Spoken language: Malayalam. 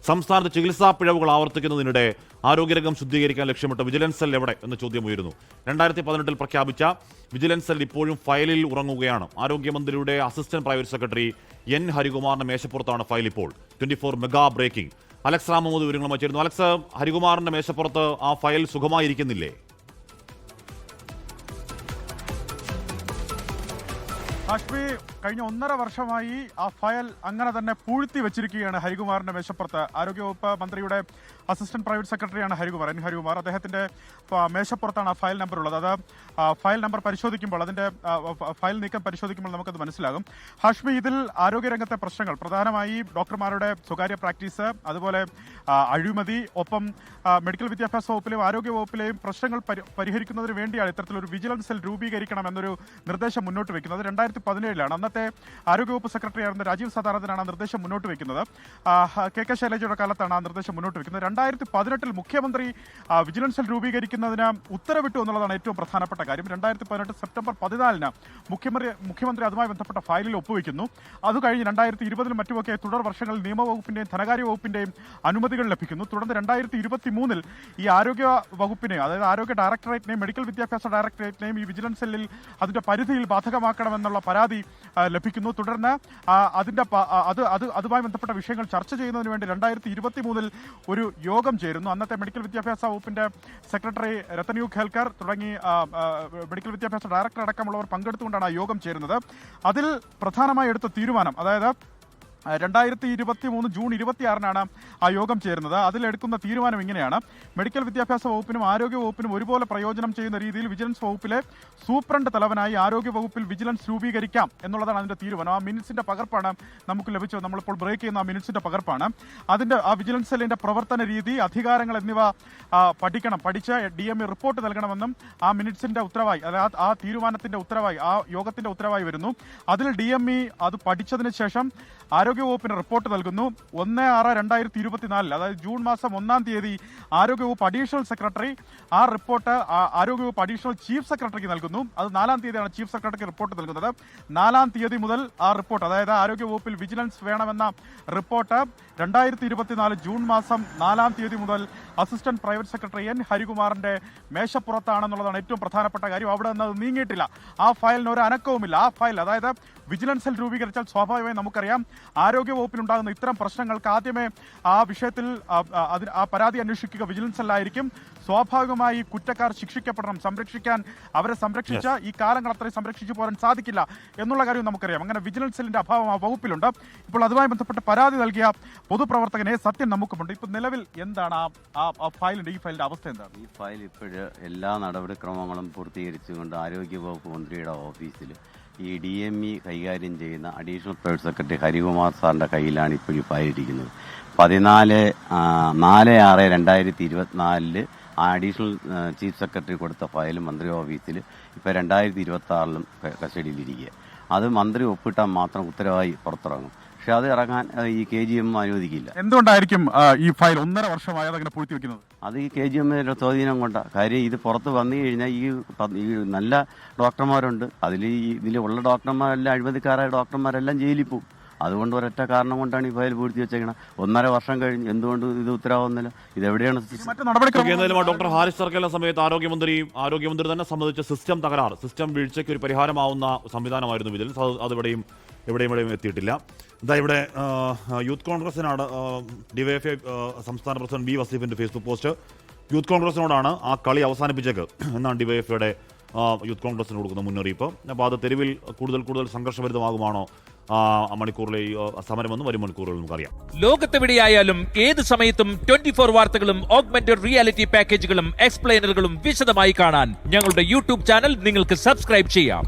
സംസ്ഥാനത്ത് ചികിത്സാ പിഴവുകൾ ആവർത്തിക്കുന്നതിനിടെ ആരോഗ്യരംഗം ശുദ്ധീകരിക്കാൻ ലക്ഷ്യമിട്ട വിജിലൻസ് സെൽ എവിടെ എന്ന ചോദ്യം ഉയരുന്നു. 2018 പ്രഖ്യാപിച്ച വിജിലൻസ് സെൽ ഇപ്പോഴും ഫയലിൽ ഉറങ്ങുകയാണ്. ആരോഗ്യമന്ത്രിയുടെ അസിസ്റ്റന്റ് പ്രൈവറ്റ് സെക്രട്ടറി എൻ ഹരികുമാറിന്റെ മേശപ്പുറത്താണ് ഫയൽ ഇപ്പോൾ. 24 മെഗാ ബ്രേക്കിംഗ്. അലക്സ് റാമമൂദ് വിവരങ്ങളുമായി ചേരുന്നു. അലക്സ്, ഹരികുമാറിന്റെ മേശപ്പുറത്ത് ആ ഫയൽ സുഖമായിരിക്കുന്നില്ലേ? ഹാഷ്മി, കഴിഞ്ഞ 1.5 വർഷമായി ആ ഫയൽ അങ്ങനെ തന്നെ പൂഴ്ത്തി വെച്ചിരിക്കുകയാണ് ഹരികുമാറിന്റെ മേശപ്പുറത്ത്. ആരോഗ്യവകുപ്പ് മന്ത്രിയുടെ അസിസ്റ്റന്റ് പ്രൈവറ്റ് സെക്രട്ടറിയാണ് ഹരികുമാർ, എൻ ഹരികുമാർ. അദ്ദേഹത്തിന്റെ മേശപ്പുറത്താണ് ആ ഫയൽ നമ്പർ ഉള്ളത്. അത് ഫയൽ നമ്പർ പരിശോധിക്കുമ്പോൾ, അതിന്റെ ഫയൽ നീക്കം പരിശോധിക്കുമ്പോൾ നമുക്കത് മനസ്സിലാകും. ഹാഷ്മി, ഇതിൽ ആരോഗ്യരംഗത്തെ പ്രശ്നങ്ങൾ പ്രധാനമായി ഡോക്ടർമാരുടെ സ്വകാര്യ പ്രാക്ടീസ്, അതുപോലെ അഴിമതി, ഒപ്പം മെഡിക്കൽ വിദ്യാഭ്യാസ വകുപ്പിലെയും ആരോഗ്യ വകുപ്പിലെയും പ്രശ്നങ്ങൾ പരിഹരിക്കുന്നതിന് വേണ്ടിയാണ് ഇത്തരത്തിലൊരു വിജിലൻസ് സെൽ രൂപീകരിക്കണം എന്നൊരു നിർദ്ദേശം മുന്നോട്ട് വെക്കുന്നത്. 2017 അന്നത്തെ ആരോഗ്യവകുപ്പ് സെക്രട്ടറി ആയിരുന്ന രാജീവ് സദാനന്ദനാണ് ആ നിർദ്ദേശം മുന്നോട്ട് വെക്കുന്നത്. കെ ശൈലജയുടെ കാലത്താണ് ആ നിർദ്ദേശം മുന്നോട്ട് വെക്കുന്നത്. 2018 മുഖ്യമന്ത്രി വിജിലൻസ് സെൽ രൂപീകരിക്കുന്നതിന് ഉത്തരവിട്ടു എന്നുള്ളതാണ് ഏറ്റവും പ്രധാനപ്പെട്ട കാര്യം. 2018 സെപ്റ്റംബർ 14 മുഖ്യമന്ത്രി അതുമായി ബന്ധപ്പെട്ട ഫയലിൽ ഒപ്പുവെക്കുന്നു. അത് കഴിഞ്ഞ് 2020 മറ്റുമൊക്കെ തുടർ വർഷങ്ങളിൽ നിയമവകുപ്പിന്റെയും ധനകാര്യ വകുപ്പിന്റെയും അനുമതികൾ ലഭിക്കുന്നു. തുടർന്ന് 2023 ഈ ആരോഗ്യ വകുപ്പിനെയും, അതായത് ആരോഗ്യ ഡയറക്ടറേറ്റിനെയും മെഡിക്കൽ വിദ്യാഭ്യാസ ഡയറക്ടറേറ്റിനെയും ഈ വിജിലൻസ് സെല്ലിൽ അതിന്റെ പരിധിയിൽ ബാധകമാക്കണമെന്നുള്ള പരാതി ലഭിക്കുന്നു. തുടർന്ന് അതുമായി ബന്ധപ്പെട്ട വിഷയങ്ങൾ ചർച്ച ചെയ്യുന്നതിന് വേണ്ടി 2023 ഒരു യോഗം ചേരുന്നു. അന്നത്തെ മെഡിക്കൽ വിദ്യാഭ്യാസ വകുപ്പിന്റെ സെക്രട്ടറി രത്തന്യു ഖേൽക്കർ തുടങ്ങി മെഡിക്കൽ വിദ്യാഭ്യാസ ഡയറക്ടർ അടക്കമുള്ളവർ പങ്കെടുത്തുകൊണ്ടാണ് ആ യോഗം ചേരുന്നത്. അതിൽ പ്രധാനമായി എടുത്ത തീരുമാനം, അതായത് 2023 ജൂൺ 26 ആ യോഗം ചേരുന്നത്. അതിലെടുക്കുന്ന തീരുമാനം ഇങ്ങനെയാണ്: മെഡിക്കൽ വിദ്യാഭ്യാസ വകുപ്പിനും ആരോഗ്യ വകുപ്പിനും ഒരുപോലെ പ്രയോജനം ചെയ്യുന്ന രീതിയിൽ വിജിലൻസ് വകുപ്പിലെ സൂപ്രണ്ട് തലവനായി ആരോഗ്യ വകുപ്പിൽ വിജിലൻസ് രൂപീകരിക്കാം എന്നുള്ളതാണ് അതിന്റെ തീരുമാനം. ആ മിനിറ്റ്സിന്റെ പകർപ്പാണ് നമുക്ക് ലഭിച്ചത്. നമ്മളിപ്പോൾ ബ്രേക്ക് ചെയ്യുന്ന ആ മിനിറ്റ്സിന്റെ പകർപ്പാണ്. അതിന്റെ ആ വിജിലൻസ് സെല്ലിന്റെ പ്രവർത്തന രീതി, അധികാരങ്ങൾ എന്നിവ പഠിച്ച് DME റിപ്പോർട്ട് നൽകണമെന്നും ആ മിനിറ്റ്സിന്റെ ഉത്തരവായി, അതായത് ആ തീരുമാനത്തിന്റെ ഉത്തരവായി, ആ യോഗത്തിന്റെ ഉത്തരവായി വരുന്നു. അതിൽ DME അത് പഠിച്ചതിന് ശേഷം ആരോഗ്യവകുപ്പിന് റിപ്പോർട്ട് നൽകുന്നു. 1/6/2024, അതായത് ജൂൺ മാസം 1-ാം തീയതി ആരോഗ്യവകുപ്പ് അഡീഷണൽ സെക്രട്ടറി ആ റിപ്പോർട്ട് ആരോഗ്യവകുപ്പ് അഡീഷണൽ ചീഫ് സെക്രട്ടറിക്ക് നൽകുന്നു. അത് 4-ാം തീയതിയാണ് ചീഫ് സെക്രട്ടറിക്ക് റിപ്പോർട്ട് നൽകുന്നത്. 4-ാം തീയതി മുതൽ ആ റിപ്പോർട്ട്, അതായത് ആരോഗ്യവകുപ്പിൽ വിജിലൻസ് വേണമെന്ന റിപ്പോർട്ട് 2024 ജൂൺ മാസം 4-ാം തീയതി മുതൽ അസിസ്റ്റന്റ് പ്രൈവറ്റ് സെക്രട്ടറി എൻ ഹരികുമാറിന്റെ മേശപ്പുറത്താണെന്നുള്ളതാണ് ഏറ്റവും പ്രധാനപ്പെട്ട കാര്യം. അവിടെ നിന്ന് അത് നീങ്ങിയിട്ടില്ല. ആ ഫയലിന് ഒരു അനക്കവുമില്ല. ആ ഫയൽ, അതായത് വിജിലൻസ് സെൽ രൂപീകരിച്ചാൽ സ്വാഭാവികമായി നമുക്കറിയാം ആരോഗ്യവകുപ്പിനുണ്ടാകുന്ന ഇത്തരം പ്രശ്നങ്ങൾക്ക് ആദ്യമേ ആ വിഷയത്തിൽ ആ പരാതി അന്വേഷിക്കുക വിജിലൻസ് സെല്ലായിരിക്കും. സ്വാഭാവികമായി കുറ്റക്കാർ ശിക്ഷിക്കപ്പെടണം. അവരെ സംരക്ഷിച്ച ഈ കാലങ്ങൾ അത്രയും സംരക്ഷിച്ചു പോരാൻ സാധിക്കില്ല എന്നുള്ള കാര്യം നമുക്കറിയാം. അങ്ങനെ വിജിലൻസ് സെല്ലിന്റെ അഭാവം ആ വകുപ്പിലുണ്ട്. ഇപ്പോൾ അതുമായി ബന്ധപ്പെട്ട് പരാതി നൽകിയ പൊതുപ്രവർത്തകനെ സത്യൻ നമുക്കുമുണ്ട്. ഇപ്പോൾ നിലവിൽ എന്താണ് ഈ ഫയലിന്റെ അവസ്ഥ എന്താണ്? ഈ ഫയൽ ഇപ്പോഴ് എല്ലാ നടപടിക്രമങ്ങളും പൂർത്തീകരിച്ചുകൊണ്ട് ആരോഗ്യവകുപ്പ് മന്ത്രിയുടെ ഓഫീസിൽ ഈ DME കൈകാര്യം ചെയ്യുന്ന അഡീഷണൽ പ്രൈവറ്റ് സെക്രട്ടറി ഹരികുമാർ സാറിന്റെ കയ്യിലാണ് ഇപ്പോൾ ഈ ഫയൽ ഇരിക്കുന്നത്. 14/6/2024 അഡീഷണൽ ചീഫ് സെക്രട്ടറി കൊടുത്ത ഫയൽ മന്ത്രി ഓഫീസിൽ ഇപ്പോൾ 2026 കസ്റ്റഡിയിലിരിക്കുക. അത് മന്ത്രി ഒപ്പിട്ടാൽ മാത്രം ഉത്തരവായി പുറത്തിറങ്ങും. പക്ഷെ അത് ഇറങ്ങാൻ ഈ KGM അനുവദിക്കില്ല. എന്തുകൊണ്ടായിരിക്കും ഈ ഫയൽ 1.5 വർഷമായി അതങ്ങനെ പൂഴ്ത്തി വെക്കുന്നത്? അത് ഈ KGMന്റെ സ്വാധീനം കൊണ്ടാണ്. കാര്യം ഇത് പുറത്ത് വന്നു കഴിഞ്ഞാൽ ഈ നല്ല ഡോക്ടർമാരുണ്ട്, ഇതിലുള്ള ഡോക്ടർമാരെല്ലാം അഴിമതിക്കാരായ ഡോക്ടർമാരെല്ലാം ജയിലിൽ പോകും. അതുകൊണ്ട് ഒരൊറ്റ കാരണം കൊണ്ടാണ് ഈ ഫയൽ പൂഴ്ത്തി വെച്ചേക്കണം. 1.5 വർഷം കഴിഞ്ഞ് എന്തുകൊണ്ട് ഇത് ഉത്തരവാകുന്നില്ല? ഇതെവിടെയാണ് ഡോക്ടർ ഹാരിസ് സർക്കാരിന്റെ സമയത്ത് ആരോഗ്യമന്ത്രി തന്നെ സംബന്ധിച്ച സിസ്റ്റം വീഴ്ചയ്ക്ക് ഒരു പരിഹാരമാവുന്ന സംവിധാനമായിരുന്നു വിജിലൻസ്. അത് എവിടെയും എത്തിയിട്ടില്ല. ഇതാ ഇവിടെ യൂത്ത് കോൺഗ്രസിനാണ് DYFI സംസ്ഥാന പ്രസിഡന്റ് B വസീഫിന്റെ ഫേസ്ബുക്ക് പോസ്റ്റ്. യൂത്ത് കോൺഗ്രസിനോടാണ് ആ കളി അവസാനിപ്പിച്ചേക്ക് എന്നാണ് DYFIയുടെ യൂത്ത് കോൺഗ്രസിന് കൊടുക്കുന്ന മുന്നറിയിപ്പ്. അപ്പോൾ അത് തെരുവിൽ കൂടുതൽ സംഘർഷഭരിതമാകുമാണോ മണിക്കൂറിലെ ഈ സമരമെന്ന് വരും മണിക്കൂറുകളിൽ നമുക്കറിയാം. ലോകത്തെവിടെയായാലും ഏത് സമയത്തും 24 വാർത്തകളും ഓഗ്മെന്റഡ് റിയാലിറ്റി പാക്കേജുകളും എക്സ്പ്ലെയിനറുകളും വിശദമായി കാണാൻ ഞങ്ങളുടെ YouTube ചാനൽ നിങ്ങൾക്ക് സബ്സ്ക്രൈബ് ചെയ്യാം.